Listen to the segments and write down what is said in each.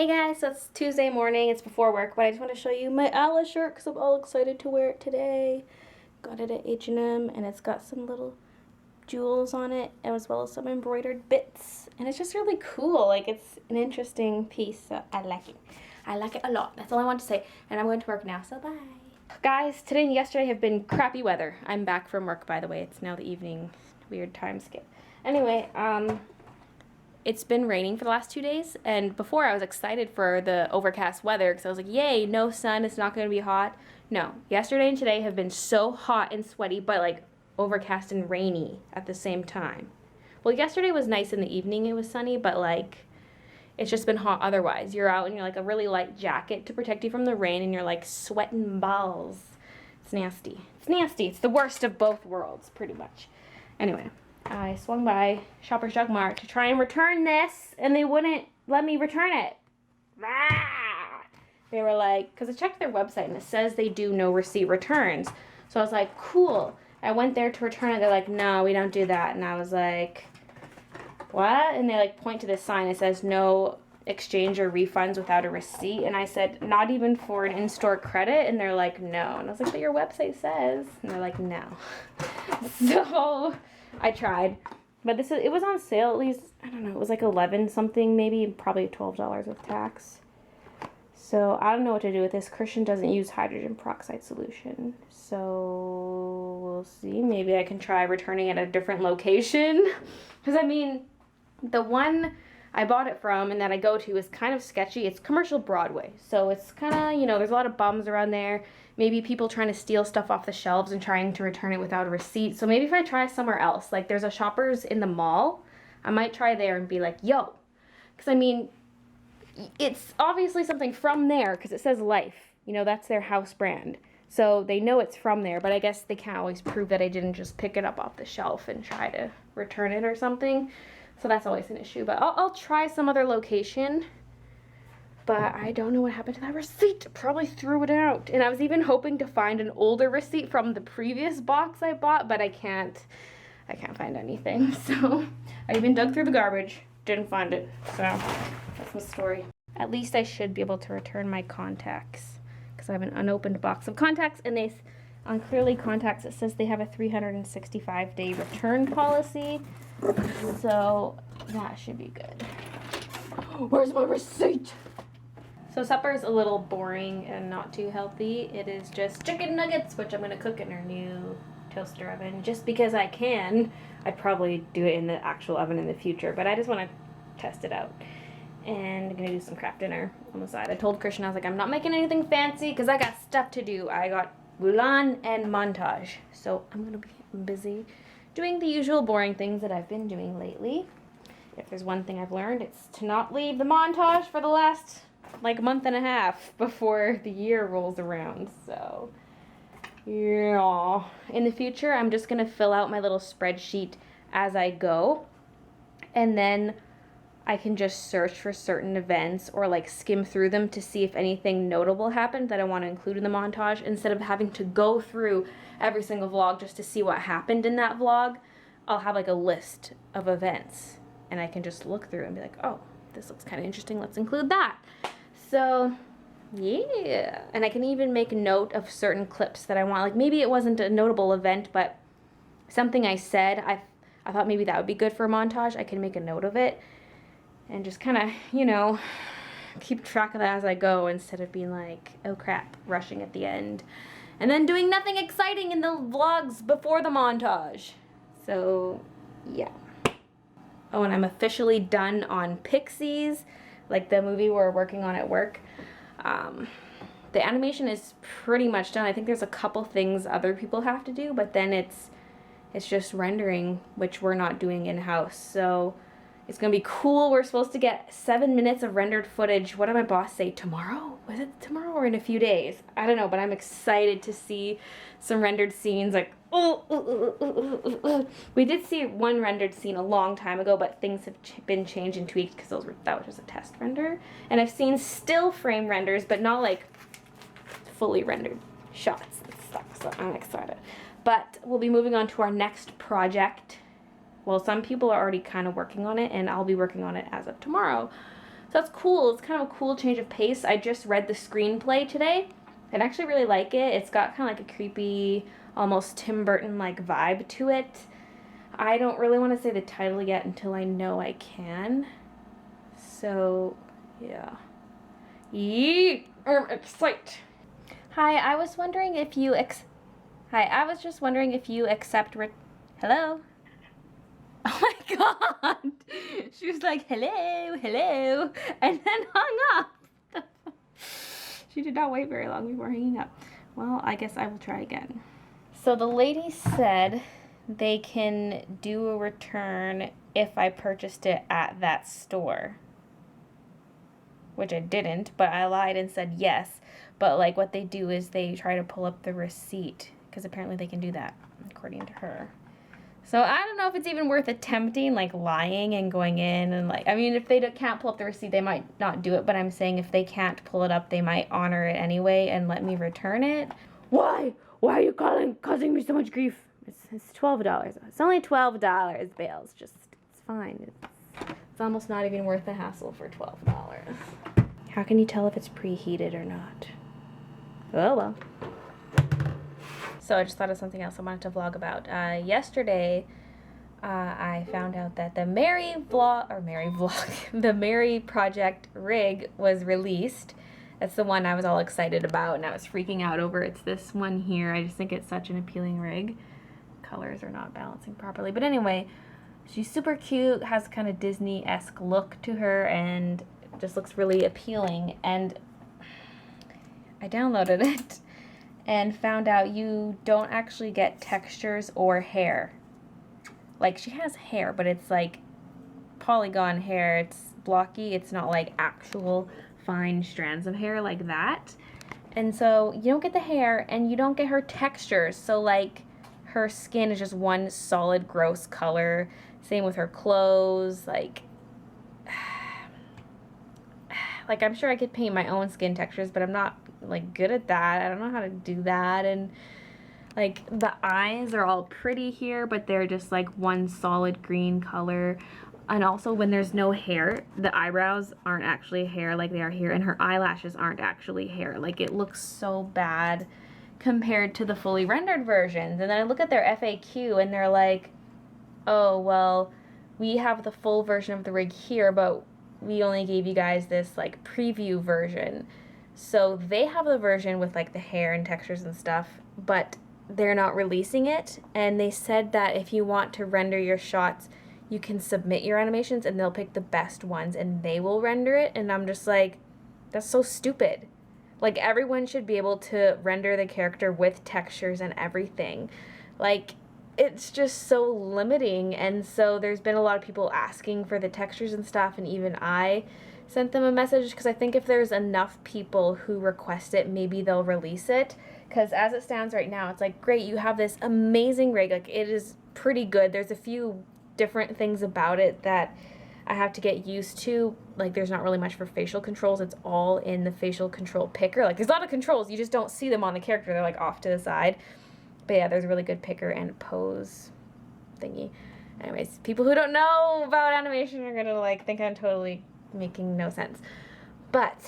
Hey guys, so it's Tuesday morning, it's before work, but I just want to show you my Alice shirt because I'm all excited to wear it today. Got it at H&M and it's got some little jewels on it as well as some embroidered bits. And it's just really cool, like it's an interesting piece, so I like it. I like it a lot, that's all I want to say. And I'm going to work now, so bye. Guys, today and yesterday have been crappy weather. I'm back from work, by the way. It's now the evening, weird time skip. Anyway, it's been raining for the last 2 days, and before I was excited for the overcast weather because I was like, yay, no sun, it's not going to be hot. No, yesterday and today have been so hot and sweaty, but like overcast and rainy at the same time. Well, yesterday was nice in the evening, it was sunny, but like it's just been hot otherwise. You're out and you're like a really light jacket to protect you from the rain and you're like sweating balls. It's nasty. It's nasty. It's the worst of both worlds, pretty much. Anyway. I swung by Shoppers Drug Mart to try and return this, and they wouldn't let me return it. Ah! They were like, because I checked their website, and it says they do no receipt returns. So I was like, cool. I went there to return it. They're like, no, we don't do that. And I was like, what? And they like point to this sign. It says no exchange or refunds without a receipt. And I said, not even for an in-store credit? And they're like, no. And I was like, but your website says. And they're like, no. So I tried, but it was on sale at least, I don't know, it was like 11 something, maybe probably $12 with tax. So I don't know what to do with this. Christian doesn't use hydrogen peroxide solution. So we'll see. Maybe I can try returning at a different location. Because I mean, the one I bought it from and that I go to is kind of sketchy. It's commercial Broadway. So it's kind of, you know, there's a lot of bums around there. Maybe people trying to steal stuff off the shelves and trying to return it without a receipt. So maybe if I try somewhere else, like there's a Shoppers in the mall, I might try there and be like, yo. Because I mean, it's obviously something from there because it says Life. You know, that's their house brand. So they know it's from there, but I guess they can't always prove that I didn't just pick it up off the shelf and try to return it or something. So that's always an issue. But I'll try some other location. But I don't know what happened to that receipt. Probably threw it out. And I was even hoping to find an older receipt from the previous box I bought, but I can't find anything. So I even dug through the garbage. Didn't find it. So that's my story. At least I should be able to return my contacts because I have an unopened box of contacts, and on Clearly Contacts it says they have a 365-day return policy. So that should be good. Where's my receipt? So supper is a little boring and not too healthy. It is just chicken nuggets, which I'm going to cook in our new toaster oven. Just because I can. I'd probably do it in the actual oven in the future, but I just want to test it out. And I'm going to do some craft dinner on the side. I told Christian, I was like, I'm not making anything fancy because I got stuff to do. I got Mulan and montage. So I'm going to be busy doing the usual boring things that I've been doing lately. If there's one thing I've learned, it's to not leave the montage for the last like a month and a half before the year rolls around. So yeah, in the future I'm just gonna fill out my little spreadsheet as I go, and then I can just search for certain events or like skim through them to see if anything notable happened that I want to include in the montage, instead of having to go through every single vlog just to see what happened in that vlog. I'll have like a list of events and I can just look through and be like, oh, this looks kind of interesting, let's include that. So yeah, and I can even make a note of certain clips that I want. Like maybe it wasn't a notable event, but something I said, I thought maybe that would be good for a montage. I can make a note of it and just kind of, you know, keep track of that as I go, instead of being like, oh crap, rushing at the end and then doing nothing exciting in the vlogs before the montage. So yeah. Oh, and I'm officially done on Pixies, like the movie we're working on at work. The animation is pretty much done. I think there's a couple things other people have to do, but then it's just rendering, which we're not doing in-house. So it's gonna be cool. We're supposed to get 7 minutes of rendered footage. What did my boss say? Tomorrow? Was it tomorrow or in a few days? I don't know, but I'm excited to see some rendered scenes. Like, we did see one rendered scene a long time ago, but things have been changed and tweaked because that was just a test render. And I've seen still frame renders, but not like fully rendered shots and stuff. So I'm excited. But we'll be moving on to our next project. Well, some people are already kind of working on it, and I'll be working on it as of tomorrow. So it's cool. It's kind of a cool change of pace. I just read the screenplay today and actually really like it. It's got kind of like a creepy, almost Tim Burton-like vibe to it. I don't really want to say the title yet until I know I can. So, yeah. Yee! I'm excited. Hi, I was wondering if you just wondering if you accept Hello? Oh my god! She was like, hello, hello, and then hung up. She did not wait very long before hanging up. Well, I guess I will try again. So the lady said they can do a return if I purchased it at that store. Which I didn't, but I lied and said yes. But like what they do is they try to pull up the receipt, because apparently they can do that, according to her. So I don't know if it's even worth attempting, like lying and going in and like, I mean, if they can't pull up the receipt, they might not do it, but I'm saying if they can't pull it up, they might honor it anyway and let me return it. Why? Why are you causing me so much grief? It's $12. It's only $12, Baylee. It's fine. It's almost not even worth the hassle for $12. How can you tell if it's preheated or not? Oh well. So I just thought of something else I wanted to vlog about. Yesterday, I found out that the the Mary Project rig was released. That's the one I was all excited about and I was freaking out over. It's this one here. I just think it's such an appealing rig. Colors are not balancing properly. But anyway, she's super cute, has kind of Disney-esque look to her, and just looks really appealing. And I downloaded it and found out you don't actually get textures or hair. Like, she has hair, but it's like polygon hair. It's blocky. It's not like actual fine strands of hair like that. And so you don't get the hair and you don't get her textures. So like her skin is just one solid gross color. Same with her clothes. Like I'm sure I could paint my own skin textures, but I'm not like good at that. I don't know how to do that. And like the eyes are all pretty here, but they're just like one solid green color. And also when there's no hair, the eyebrows aren't actually hair like they are here, and her eyelashes aren't actually hair. Like, it looks so bad compared to the fully rendered versions. And then I look at their FAQ and they're like, oh, well, we have the full version of the rig here, but we only gave you guys this like preview version. So they have the version with like the hair and textures and stuff, but they're not releasing it. And they said that if you want to render your shots, you can submit your animations and they'll pick the best ones and they will render it. And I'm just like, that's so stupid. Like, everyone should be able to render the character with textures and everything. Like, it's just so limiting. And so there's been a lot of people asking for the textures and stuff, and even I sent them a message, because I think if there's enough people who request it, maybe they'll release it. Because as it stands right now, it's like, great, you have this amazing rig. Like, it is pretty good. There's a few different things about it that I have to get used to. Like, there's not really much for facial controls. It's all in the facial control picker. Like, there's a lot of controls. You just don't see them on the character. They're, like, off to the side. But, yeah, there's a really good picker and pose thingy. Anyways, people who don't know about animation are going to, like, think I'm totally making no sense. But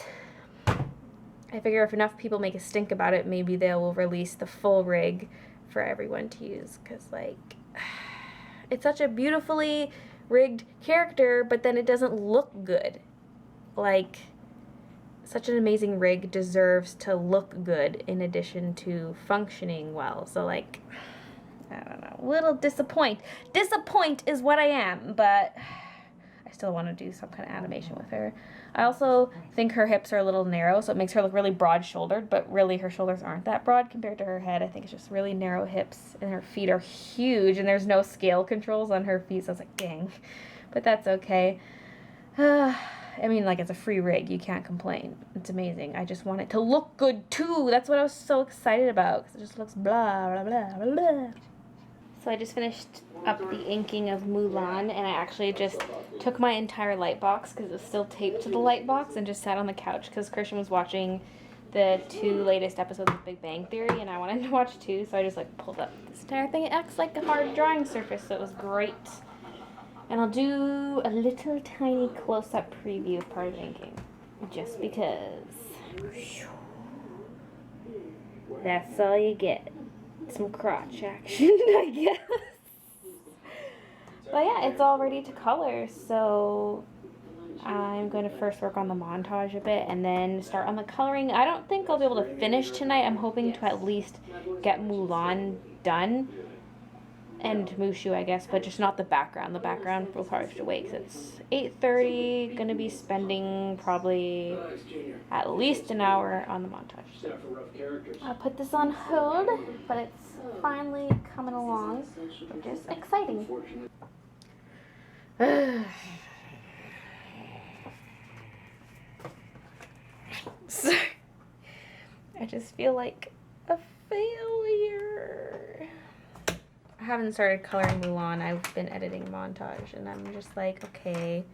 I figure if enough people make a stink about it, maybe they will release the full rig for everyone to use. Because, like, it's such a beautifully rigged character, but then it doesn't look good. Like, such an amazing rig deserves to look good in addition to functioning well. So, like, I don't know, a little disappoint is what I am, but I still want to do some kind of animation with her. I also think her hips are a little narrow, so it makes her look really broad-shouldered, but really her shoulders aren't that broad compared to her head. I think it's just really narrow hips, and her feet are huge, and there's no scale controls on her feet, so I was like, dang. But that's okay. I mean, like, it's a free rig. You can't complain. It's amazing. I just want it to look good, too. That's what I was so excited about, because it just looks blah, blah, blah, blah, blah. So I just finished up the inking of Mulan, and I actually just took my entire light box, because it was still taped to the light box, and just sat on the couch, because Christian was watching the 2 latest episodes of Big Bang Theory, and I wanted to watch 2, so I just, like, pulled up this entire thing. It acts like a hard drawing surface, so it was great. And I'll do a little tiny close-up preview of part of inking. Just because. That's all you get. Some crotch action, I guess. But yeah, it's all ready to color, so I'm going to first work on the montage a bit and then start on the coloring. I don't think I'll be able to finish tonight. I'm hoping to at least get Mulan done. And Mushu, I guess, but just not the background. The background will probably have to wait because it's 8:30. Gonna be spending probably at least an hour on the montage. I'll put this on hold, but it's finally coming along, which is exciting. So, I just feel like a failure. I haven't started coloring Mulan. I've been editing montage, and I'm just like, okay,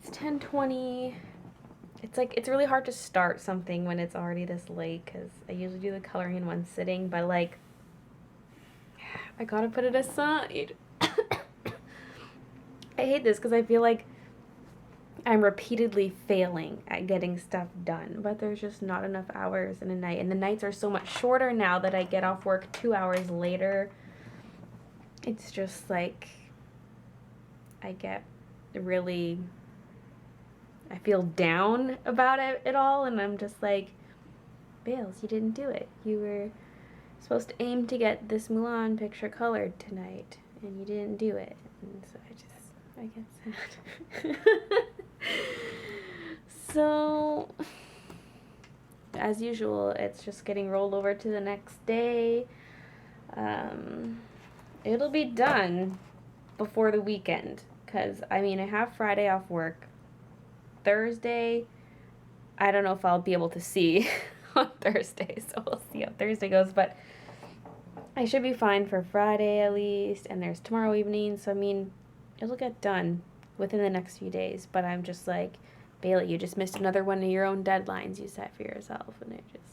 it's 10:20. It's like, it's really hard to start something when it's already this late, because I usually do the coloring in one sitting, but like, I gotta put it aside. I hate this because I feel like I'm repeatedly failing at getting stuff done, but there's just not enough hours in a night, and the nights are so much shorter now that I get off work 2 hours later. It's just like, I get really, I feel down about it all, and I'm just like, Bales, you didn't do it. You were supposed to aim to get this Mulan picture colored tonight, and you didn't do it. And so I get sad. So, as usual, it's just getting rolled over to the next day. It'll be done before the weekend, because, I mean, I have Friday off work. Thursday, I don't know if I'll be able to see on Thursday, so we'll see how Thursday goes, but I should be fine for Friday at least, and there's tomorrow evening, so, I mean, it'll get done within the next few days, but I'm just like, Baylee, you just missed another one of your own deadlines you set for yourself, and it just...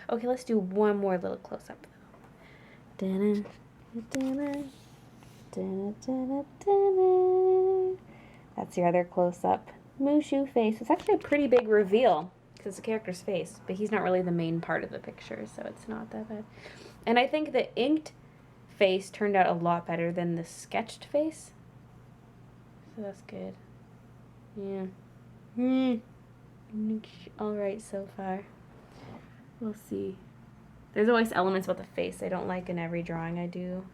Okay, let's do one more little close-up, though. That's your other close-up. Mushu face. It's actually a pretty big reveal, because it's a character's face, but he's not really the main part of the picture, so it's not that bad. And I think the inked face turned out a lot better than the sketched face. So that's good. Yeah. Alright so far. We'll see. There's always elements about the face I don't like in every drawing I do.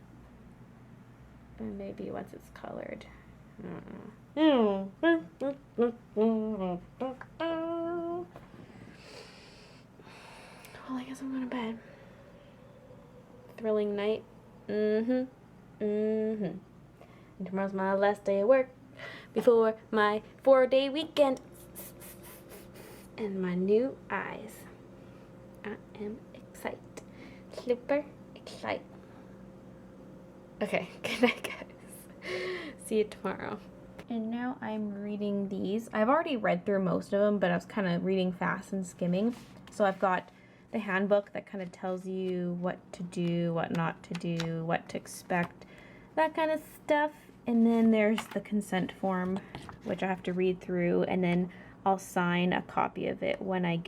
And maybe once it's colored. Well, I guess I'm going to bed. Thrilling night. And tomorrow's my last day of work before my 4-day weekend. And my new eyes. I am excited. Super excited. Okay, good night, guys. See you tomorrow. And now I'm reading these. I've already read through most of them, but I was kind of reading fast and skimming. So I've got the handbook that kind of tells you what to do, what not to do, what to expect, that kind of stuff. And then there's the consent form, which I have to read through, and then I'll sign a copy of it when I get